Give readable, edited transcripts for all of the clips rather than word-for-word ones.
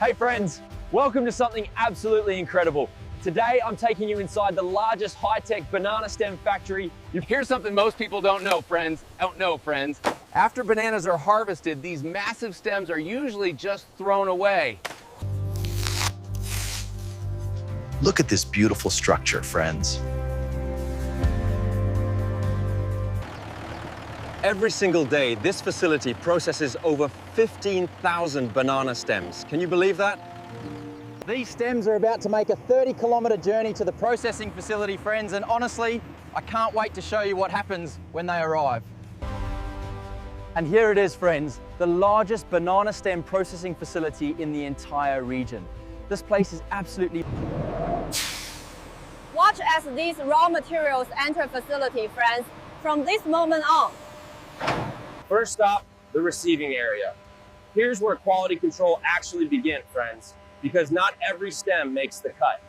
Hey friends, welcome to something absolutely incredible. Today I'm taking you inside the largest high-tech banana stem factory. Here's something most people don't know, friends. After bananas are harvested, these massive stems are usually just thrown away. Look at this beautiful structure, friends. Every single day, this facility processes over 15,000 banana stems. Can you believe that? These stems are about to make a 30-kilometer journey to the processing facility, friends, and honestly, I can't wait to show you what happens when they arrive. And here it is, friends, the largest banana stem processing facility in the entire region. This place is absolutely... Watch as these raw materials enter facility, friends, from this moment on. First stop, the receiving area. Here's where quality control actually begins, friends, because not every stem makes the cut.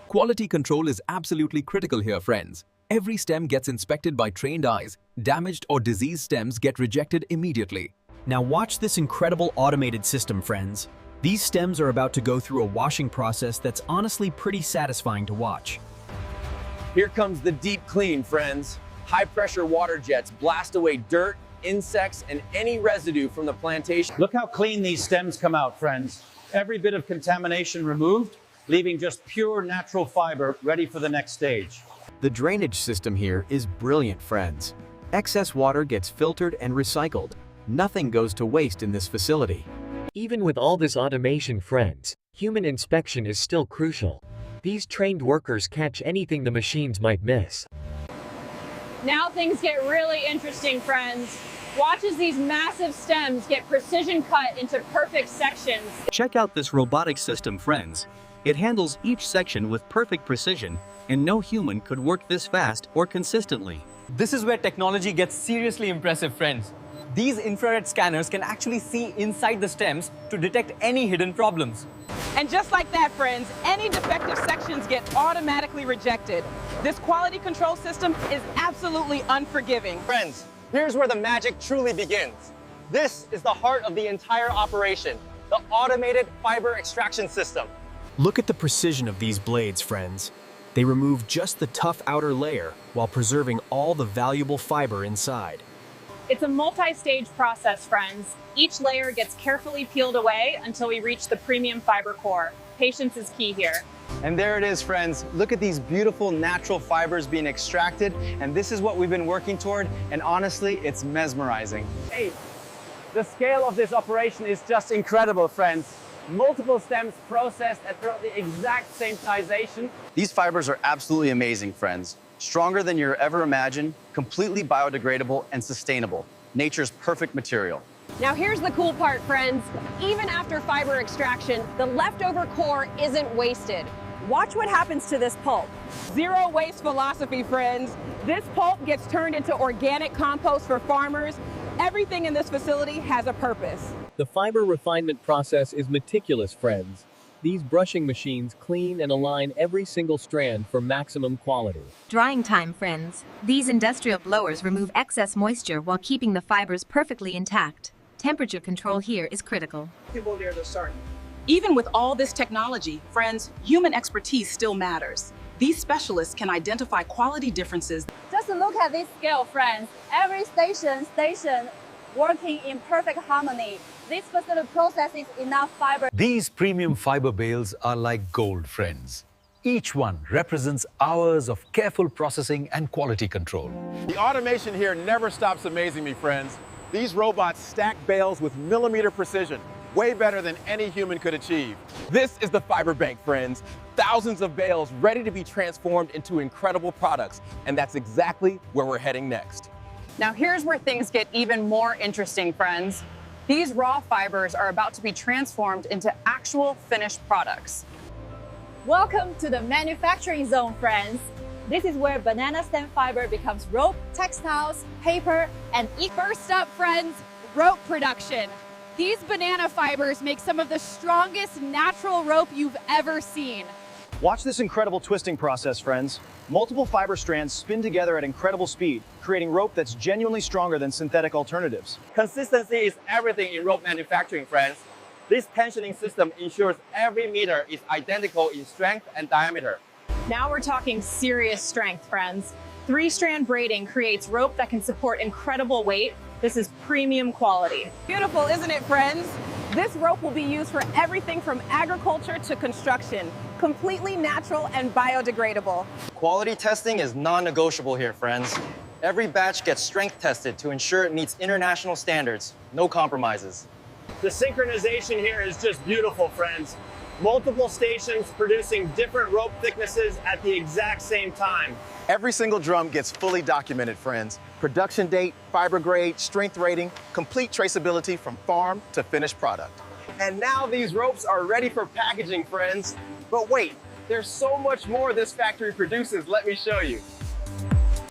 Quality control is absolutely critical here, friends. Every stem gets inspected by trained eyes. Damaged or diseased stems get rejected immediately. Now watch this incredible automated system, friends. These stems are about to go through a washing process that's honestly pretty satisfying to watch. Here comes the deep clean, friends. High-pressure water jets blast away dirt, insects, and any residue from the plantation. Look how clean these stems come out, friends. Every bit of contamination removed, leaving just pure natural fiber ready for the next stage. The drainage system here is brilliant, friends. Excess water gets filtered and recycled. Nothing goes to waste in this facility. Even with all this automation, friends, human inspection is still crucial. These trained workers catch anything the machines might miss. Now things get really interesting, friends. Watch as these massive stems get precision cut into perfect sections. Check out this robotic system, friends. It handles each section with perfect precision, and no human could work this fast or consistently. This is where technology gets seriously impressive, friends. These infrared scanners can actually see inside the stems to detect any hidden problems. And just like that, friends, any defective sections get automatically rejected. This quality control system is absolutely unforgiving. Friends, here's where the magic truly begins. This is the heart of the entire operation, the automated fiber extraction system. Look at the precision of these blades, friends. They remove just the tough outer layer while preserving all the valuable fiber inside. It's a multi-stage process, friends. Each layer gets carefully peeled away until we reach the premium fiber core. Patience is key here. And there it is, friends. Look at these beautiful natural fibers being extracted, and this is what we've been working toward, and honestly, it's mesmerizing. Hey, the scale of this operation is just incredible, friends. Multiple stems processed at the exact same sization. These fibers are absolutely amazing, friends. Stronger than you ever imagined, completely biodegradable and sustainable. Nature's perfect material. Now here's the cool part, friends. Even after fiber extraction, the leftover core isn't wasted. Watch what happens to this pulp. Zero waste philosophy, friends. This pulp gets turned into organic compost for farmers. Everything in this facility has a purpose. The fiber refinement process is meticulous, friends. These brushing machines clean and align every single strand for maximum quality. Drying time, friends. These industrial blowers remove excess moisture while keeping the fibers perfectly intact. Temperature control here is critical. Even with all this technology, friends, human expertise still matters. These specialists can identify quality differences. Just look at this scale, friends. Every station working in perfect harmony. This facility processes enough fiber. These premium fiber bales are like gold, friends. Each one represents hours of careful processing and quality control. The automation here never stops amazing me, friends. These robots stack bales with millimeter precision, way better than any human could achieve. This is the fiber bank, friends. Thousands of bales ready to be transformed into incredible products, and that's exactly where we're heading next. Now here's where things get even more interesting, friends. These raw fibers are about to be transformed into actual finished products. Welcome to the manufacturing zone, friends. This is where banana stem fiber becomes rope, textiles, paper, and First up, friends, rope production. These banana fibers make some of the strongest natural rope you've ever seen. Watch this incredible twisting process, friends. Multiple fiber strands spin together at incredible speed, creating rope that's genuinely stronger than synthetic alternatives. Consistency is everything in rope manufacturing, friends. This tensioning system ensures every meter is identical in strength and diameter. Now we're talking serious strength, friends. 3-strand braiding creates rope that can support incredible weight. This is premium quality. Beautiful, isn't it, friends? This rope will be used for everything from agriculture to construction. Completely natural and biodegradable. Quality testing is non-negotiable here, friends. Every batch gets strength tested to ensure it meets international standards. No compromises. The synchronization here is just beautiful, friends. Multiple stations producing different rope thicknesses at the exact same time. Every single drum gets fully documented, friends. Production date, fiber grade, strength rating, complete traceability from farm to finished product. And now these ropes are ready for packaging, friends. But wait, there's so much more this factory produces. Let me show you.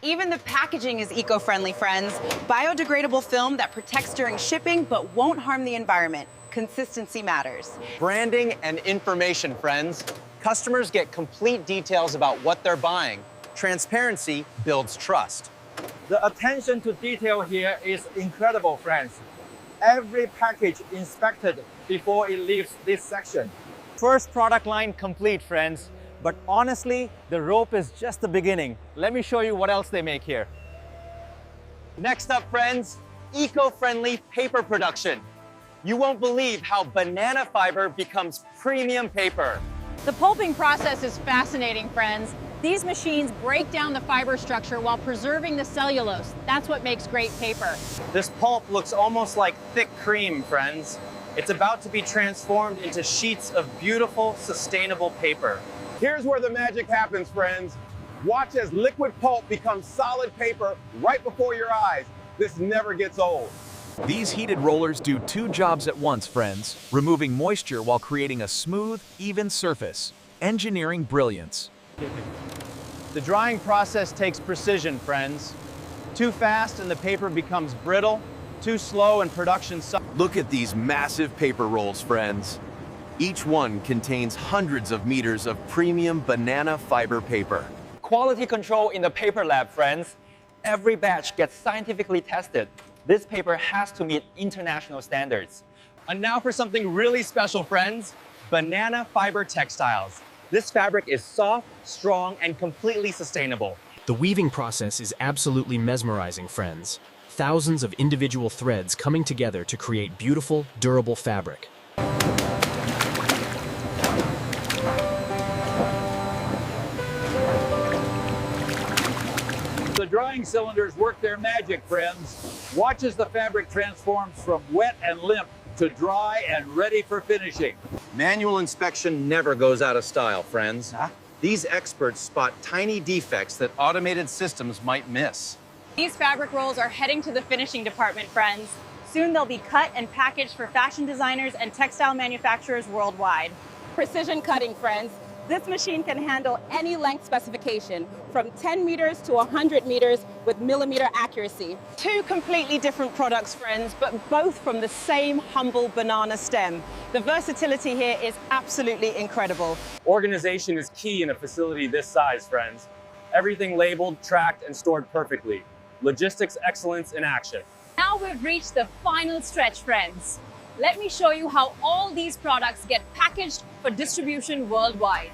Even the packaging is eco-friendly, friends. Biodegradable film that protects during shipping but won't harm the environment. Consistency matters. Branding and information, friends. Customers get complete details about what they're buying. Transparency builds trust. The attention to detail here is incredible, friends. Every package inspected before it leaves this section. First product line complete, friends. But honestly, the rope is just the beginning. Let me show you what else they make here. Next up, friends, eco-friendly paper production. You won't believe how banana fiber becomes premium paper. The pulping process is fascinating, friends. These machines break down the fiber structure while preserving the cellulose. That's what makes great paper. This pulp looks almost like thick cream, friends. It's about to be transformed into sheets of beautiful, sustainable paper. Here's where the magic happens, friends. Watch as liquid pulp becomes solid paper right before your eyes. This never gets old. These heated rollers do 2 jobs at once, friends, removing moisture while creating a smooth, even surface. Engineering brilliance. The drying process takes precision, friends. Too fast and the paper becomes brittle. Too slow and production suffers. Look at these massive paper rolls, friends. Each one contains hundreds of meters of premium banana fiber paper. Quality control in the paper lab, friends. Every batch gets scientifically tested. This paper has to meet international standards. And now for something really special, friends, banana fiber textiles. This fabric is soft, strong, and completely sustainable. The weaving process is absolutely mesmerizing, friends. Thousands of individual threads coming together to create beautiful, durable fabric. The drying cylinders work their magic, friends. Watch as the fabric transforms from wet and limp to dry and ready for finishing. Manual inspection never goes out of style, friends. These experts spot tiny defects that automated systems might miss. These fabric rolls are heading to the finishing department, friends. Soon they'll be cut and packaged for fashion designers and textile manufacturers worldwide. Precision cutting, friends. This machine can handle any length specification, from 10 meters to 100 meters with millimeter accuracy. 2 completely different products, friends, but both from the same humble banana stem. The versatility here is absolutely incredible. Organization is key in a facility this size, friends. Everything labeled, tracked, and stored perfectly. Logistics excellence in action. Now we've reached the final stretch, friends. Let me show you how all these products get packaged for distribution worldwide.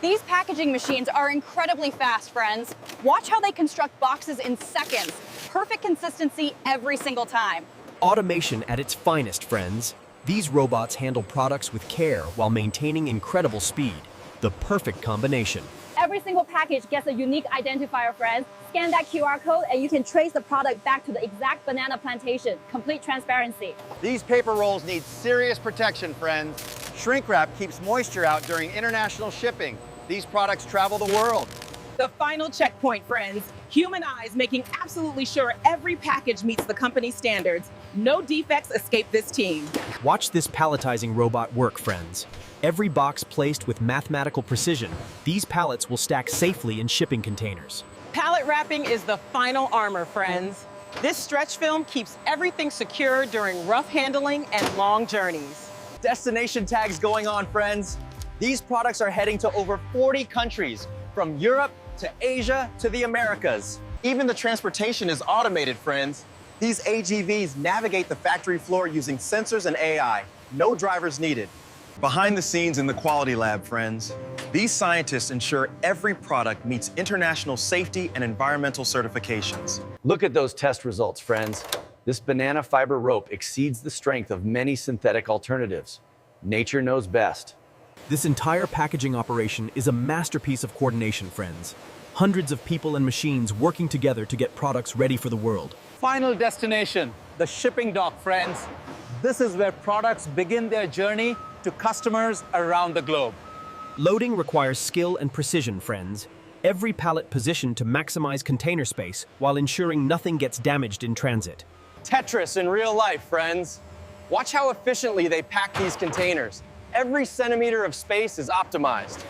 These packaging machines are incredibly fast, friends. Watch how they construct boxes in seconds. Perfect consistency every single time. Automation at its finest, friends. These robots handle products with care while maintaining incredible speed. The perfect combination. Every single package gets a unique identifier, friends. Scan that QR code and you can trace the product back to the exact banana plantation. Complete transparency. These paper rolls need serious protection, friends. Shrink wrap keeps moisture out during international shipping. These products travel the world. The final checkpoint, friends. Human eyes making absolutely sure every package meets the company standards. No defects escape this team. Watch this palletizing robot work, friends. Every box placed with mathematical precision, these pallets will stack safely in shipping containers. Pallet wrapping is the final armor, friends. This stretch film keeps everything secure during rough handling and long journeys. Destination tags going on, friends. These products are heading to over 40 countries, from Europe to Asia to the Americas. Even the transportation is automated, friends. These AGVs navigate the factory floor using sensors and AI. no drivers needed. Behind the scenes in the quality lab, friends, these scientists ensure every product meets international safety and environmental certifications. Look at those test results, friends. This banana fiber rope exceeds the strength of many synthetic alternatives. Nature knows best. This entire packaging operation is a masterpiece of coordination, friends. Hundreds of people and machines working together to get products ready for the world. Final destination, the shipping dock, friends. This is where products begin their journey to customers around the globe. Loading requires skill and precision, friends. Every pallet positioned to maximize container space while ensuring nothing gets damaged in transit. Tetris in real life, friends. Watch how efficiently they pack these containers. Every centimeter of space is optimized.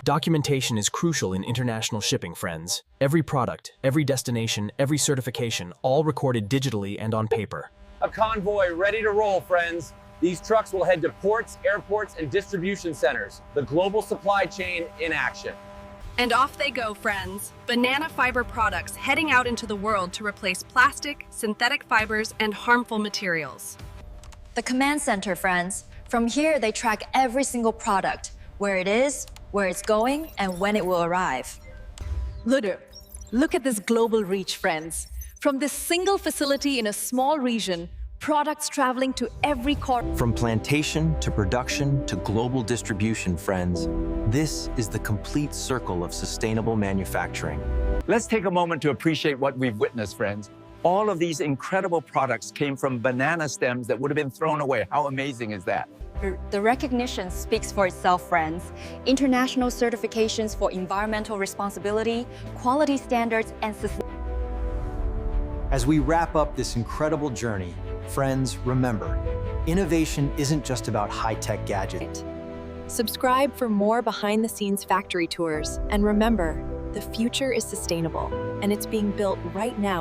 Documentation is crucial in international shipping, friends. Every product, every destination, every certification, all recorded digitally and on paper. A convoy ready to roll, friends. These trucks will head to ports, airports, and distribution centers. The global supply chain in action. And off they go, friends. Banana fiber products heading out into the world to replace plastic, synthetic fibers, and harmful materials. The command center, friends. From here, they track every single product, where it is, where it's going, and when it will arrive. Look at this global reach, friends. From this single facility in a small region, products traveling to every corner. From plantation to production to global distribution, friends, this is the complete circle of sustainable manufacturing. Let's take a moment to appreciate what we've witnessed, friends. All of these incredible products came from banana stems that would have been thrown away. How amazing is that? The recognition speaks for itself, friends. International certifications for environmental responsibility, quality standards, and As we wrap up this incredible journey, friends, remember, innovation isn't just about high-tech gadgets. Subscribe for more behind-the-scenes factory tours. And remember, the future is sustainable, and it's being built right now.